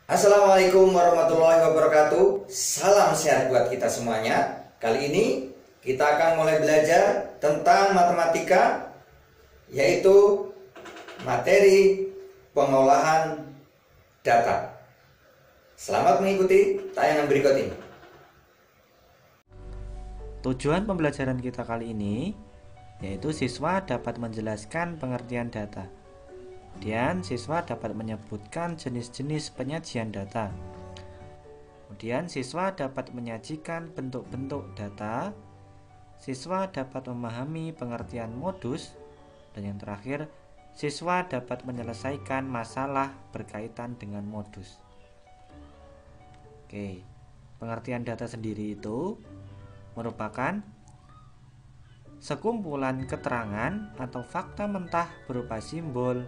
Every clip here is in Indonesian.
Assalamualaikum warahmatullahi wabarakatuh. Salam sehat buat kita semuanya. Kali ini kita akan mulai belajar tentang matematika, yaitu materi pengolahan data. Selamat mengikuti tayangan berikut ini. Tujuan pembelajaran kita kali ini yaitu siswa dapat menjelaskan pengertian data. Kemudian siswa dapat menyebutkan jenis-jenis penyajian data. Kemudian siswa dapat menyajikan bentuk-bentuk data. Siswa dapat memahami pengertian modus. Dan yang terakhir, siswa dapat menyelesaikan masalah berkaitan dengan modus. Oke, pengertian data sendiri itu merupakan sekumpulan keterangan atau fakta mentah berupa simbol,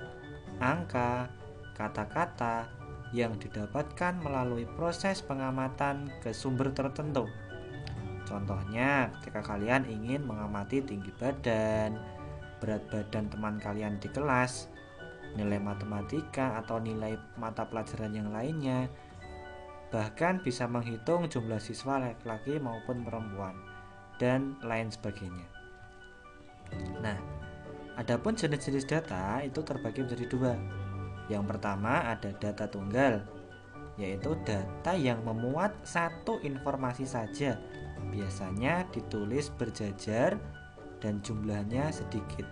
angka, kata-kata yang didapatkan melalui proses pengamatan ke sumber tertentu. Contohnya, ketika kalian ingin mengamati tinggi badan, berat badan teman kalian di kelas, nilai matematika atau nilai mata pelajaran yang lainnya, bahkan bisa menghitung jumlah siswa laki-laki maupun perempuan, dan lain sebagainya. Nah, adapun jenis-jenis data itu terbagi menjadi dua. Yang pertama ada data tunggal, yaitu data yang memuat satu informasi saja, biasanya ditulis berjajar dan jumlahnya sedikit.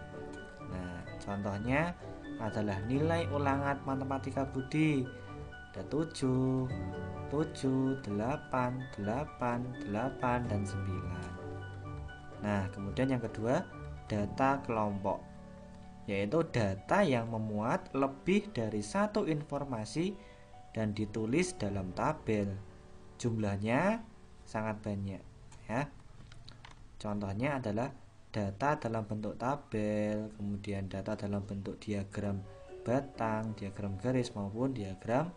Nah, contohnya adalah nilai ulangan matematika Budi. Ada 7, 7, 8, 8, 8, dan 9. Nah, kemudian yang kedua, data kelompok, yaitu data yang memuat lebih dari satu informasi dan ditulis dalam tabel. Jumlahnya sangat banyak, ya. Contohnya adalah data dalam bentuk tabel, kemudian data dalam bentuk diagram batang, diagram garis maupun diagram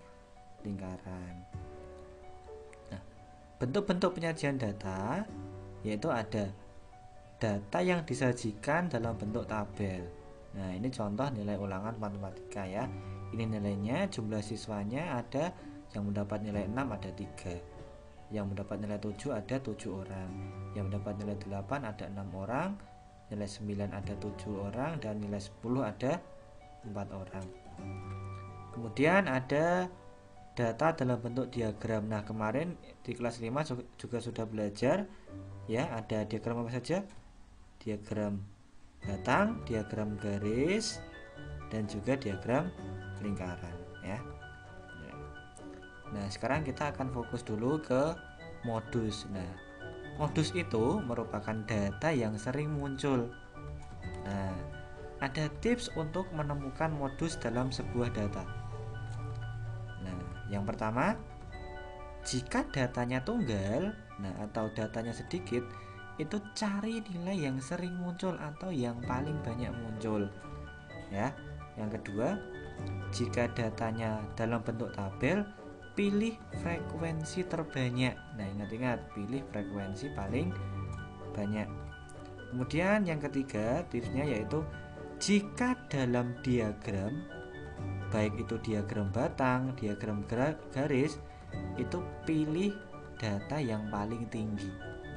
lingkaran. Nah, bentuk-bentuk penyajian data yaitu ada data yang disajikan dalam bentuk tabel. Nah, ini contoh nilai ulangan matematika ya. Ini nilainya, jumlah siswanya ada yang mendapat nilai 6 ada 3. Yang mendapat nilai 7 ada 7 orang. Yang mendapat nilai 8 ada 6 orang. Nilai 9 ada 7 orang dan nilai 10 ada 4 orang. Kemudian ada data dalam bentuk diagram. Nah, kemarin di kelas 5 juga sudah belajar ya, ada diagram apa saja? Diagram batang, diagram garis, dan juga diagram lingkaran ya. Nah, sekarang kita akan fokus dulu ke modus. Nah, modus itu merupakan data yang sering muncul. Nah, ada tips untuk menemukan modus dalam sebuah data. Nah, yang pertama, jika datanya tunggal, nah atau datanya sedikit, itu cari nilai yang sering muncul atau yang paling banyak muncul ya. Yang kedua, jika datanya dalam bentuk tabel, pilih frekuensi terbanyak. Nah, ingat-ingat, pilih frekuensi paling banyak. Kemudian yang ketiga tipsnya yaitu jika dalam diagram, baik itu diagram batang, diagram garis, itu pilih data yang paling tinggi.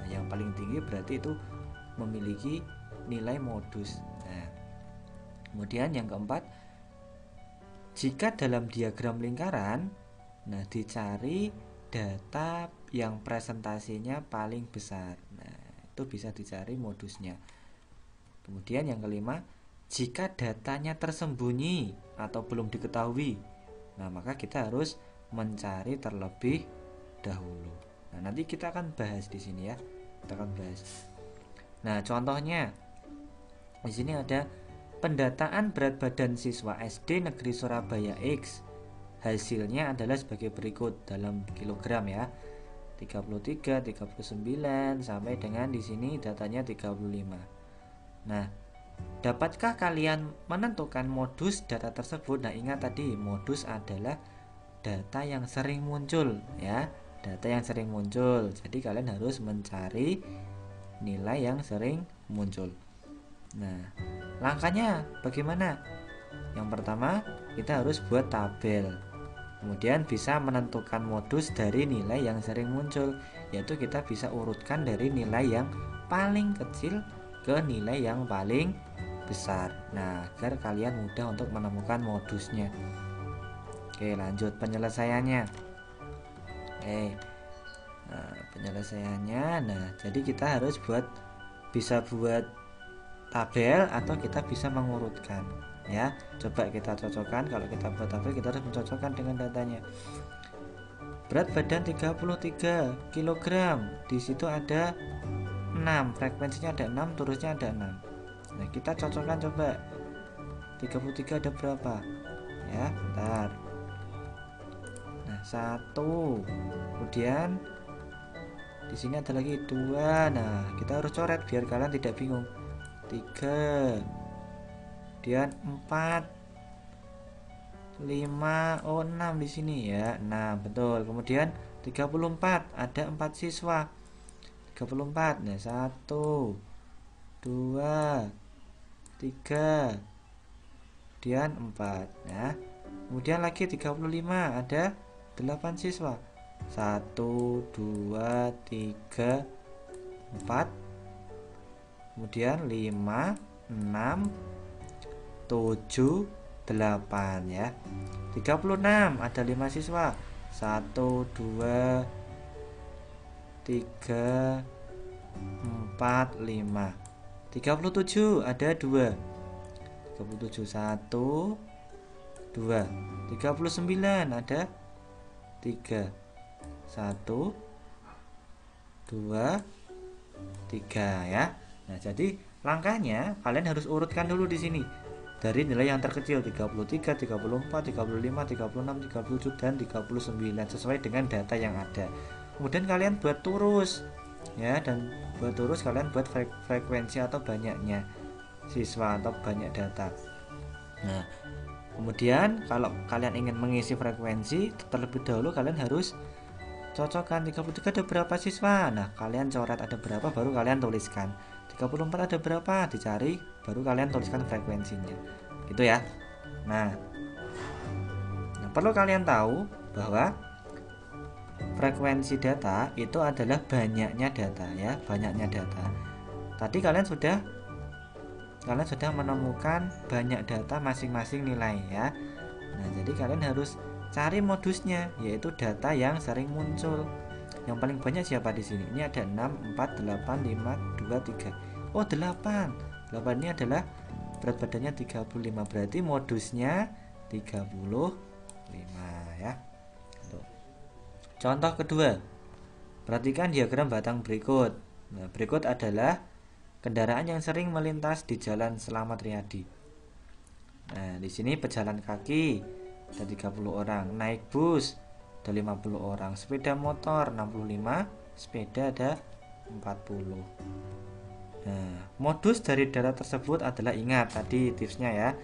Nah, yang paling tinggi berarti itu memiliki nilai modus. Nah, kemudian yang keempat, jika dalam diagram lingkaran, nah dicari data yang presentasinya paling besar. Nah, itu bisa dicari modusnya. Kemudian yang kelima, jika datanya tersembunyi atau belum diketahui, nah maka kita harus mencari terlebih dahulu. Nah, nanti kita akan bahas di sini ya. Kita akan bahas. Nah, contohnya di sini ada pendataan berat badan siswa SD Negeri Surabaya X. Hasilnya adalah sebagai berikut dalam kilogram ya. 33, 39 sampai dengan di sini datanya 35. Nah, dapatkah kalian menentukan modus data tersebut? Nah, ingat tadi modus adalah data yang sering muncul ya. Data yang sering muncul. Jadi kalian harus mencari nilai yang sering muncul. Nah, langkahnya bagaimana? Yang pertama, kita harus buat tabel. Kemudian bisa menentukan modus dari nilai yang sering muncul, yaitu kita bisa urutkan dari nilai yang paling kecil ke nilai yang paling besar. Nah, agar kalian mudah untuk menemukan modusnya. Oke, lanjut penyelesaiannya. Penyelesaiannya. Nah, jadi kita harus bisa buat tabel atau kita bisa mengurutkan. Ya, coba kita cocokkan. Kalau kita buat tabel, kita harus mencocokkan dengan datanya. Berat badan 33 kg. Di situ ada 6, frekuensinya ada 6, terusnya ada 6. Nah, kita cocokkan coba. 33 ada berapa? Ya, bentar. Nah, 1. Kemudian di sini ada lagi 2. Nah, kita harus coret biar kalian tidak bingung. 3. Kemudian 4, 5, 6 di sini ya. Nah, betul. Kemudian 34, ada 4 siswa. 34. Nah, 1, 2, 3, kemudian 4. Nah, kemudian lagi 35, ada 8 siswa. 1, 2, 3, 4, kemudian 5, 6, 7, 8 ya. 36, ada 5 siswa. 1, 2, 3, 4, 5. 37, ada 2. 37, 1, 2. 39, ada 3. 1, 2, 3 ya. Nah, jadi langkahnya kalian harus urutkan dulu di sini. Dari nilai yang terkecil 33, 34, 35, 36, 37 dan 39 sesuai dengan data yang ada. Kemudian kalian buat turus ya, dan buat turus kalian buat frekuensi atau banyaknya siswa atau banyak data. Nah, kemudian kalau kalian ingin mengisi frekuensi, terlebih dahulu kalian harus cocokkan 33 ada berapa siswa. Nah, kalian coret ada berapa baru kalian tuliskan. 34 ada berapa, dicari baru kalian tuliskan frekuensinya. Gitu ya. Nah, perlu kalian tahu bahwa frekuensi data itu adalah banyaknya data ya, banyaknya data. Tadi kalian sudah menemukan banyak data masing-masing nilai ya. Nah, jadi kalian harus cari modusnya, yaitu data yang sering muncul. Yang paling banyak siapa di sini? Ini ada 6, 4, 8, 5, 2, 3. Oh, 8. 8 ini adalah berat badannya 35. Berarti modusnya 35 ya. Tuh. Contoh kedua. Perhatikan diagram batang berikut. Nah, berikut adalah kendaraan yang sering melintas di Jalan Slamet Riyadi. Nah, di sini pejalan kaki ada 30 orang, naik bus ada 50 orang, sepeda motor 65, sepeda ada 40. Nah, modus dari data tersebut adalah, ingat tadi tipsnya ya,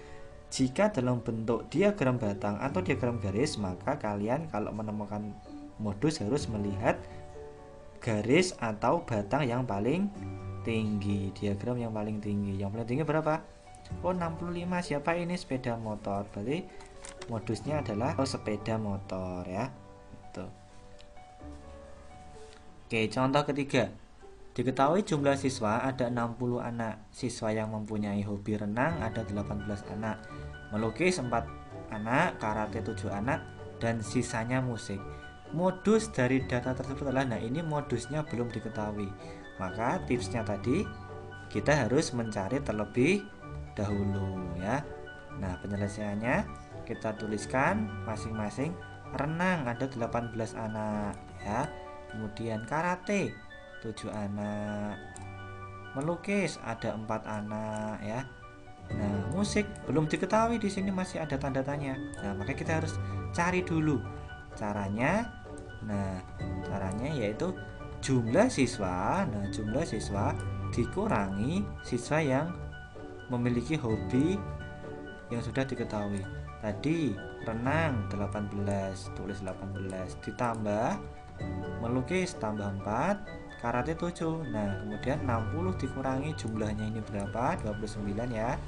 jika dalam bentuk diagram batang atau diagram garis, maka kalian kalau menemukan modus harus melihat garis atau batang yang paling tinggi, diagram yang paling tinggi. Yang paling tinggi berapa? Oh, 65. Siapa ini? Sepeda motor. Berarti modusnya adalah sepeda motor ya. Tuh. Oke, contoh ketiga. Diketahui jumlah siswa ada 60 anak. Siswa yang mempunyai hobi renang ada 18 anak. Melukis 4 anak, karate 7 anak, dan sisanya musik. Modus dari data tersebut adalah, nah ini modusnya belum diketahui. Maka tipsnya tadi kita harus mencari terlebih dahulu ya. Nah, penyelesaiannya kita tuliskan masing-masing. Renang ada 18 anak ya. Kemudian karate 7 anak. Melukis ada 4 anak ya. Nah, musik belum diketahui, di sini masih ada tanda tanya. Nah, maka kita harus cari dulu caranya. Nah, caranya yaitu jumlah siswa. Nah, jumlah siswa dikurangi siswa yang memiliki hobi yang sudah diketahui. Tadi renang 18, tulis 18, ditambah melukis tambah 4, karate 7. Nah, kemudian 60 dikurangi jumlahnya ini berapa? 29 ya.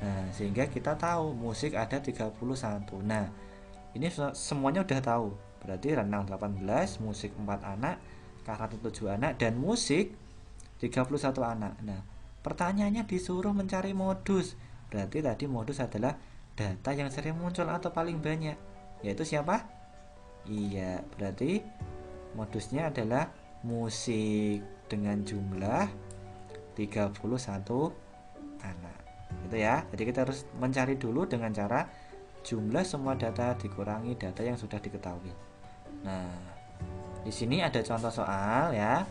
Nah, sehingga kita tahu musik ada 31. Nah, Ini semuanya udah tahu. Berarti renang 18, musik 4 anak, karate 7 anak, dan musik 31 anak. Nah, pertanyaannya disuruh mencari modus. Berarti tadi modus adalah data yang sering muncul atau paling banyak. Yaitu siapa? Iya, berarti modusnya adalah musik dengan jumlah 31 anak. Gitu ya. Jadi kita harus mencari dulu dengan cara jumlah semua data dikurangi data yang sudah diketahui. Nah, di sini ada contoh soal ya.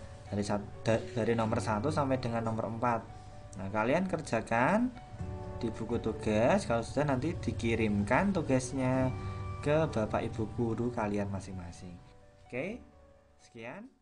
Dari nomor 1 sampai dengan nomor 4. Nah, kalian kerjakan di buku tugas. Kalau sudah, nanti dikirimkan tugasnya ke Bapak Ibu guru kalian masing-masing. Oke, sekian.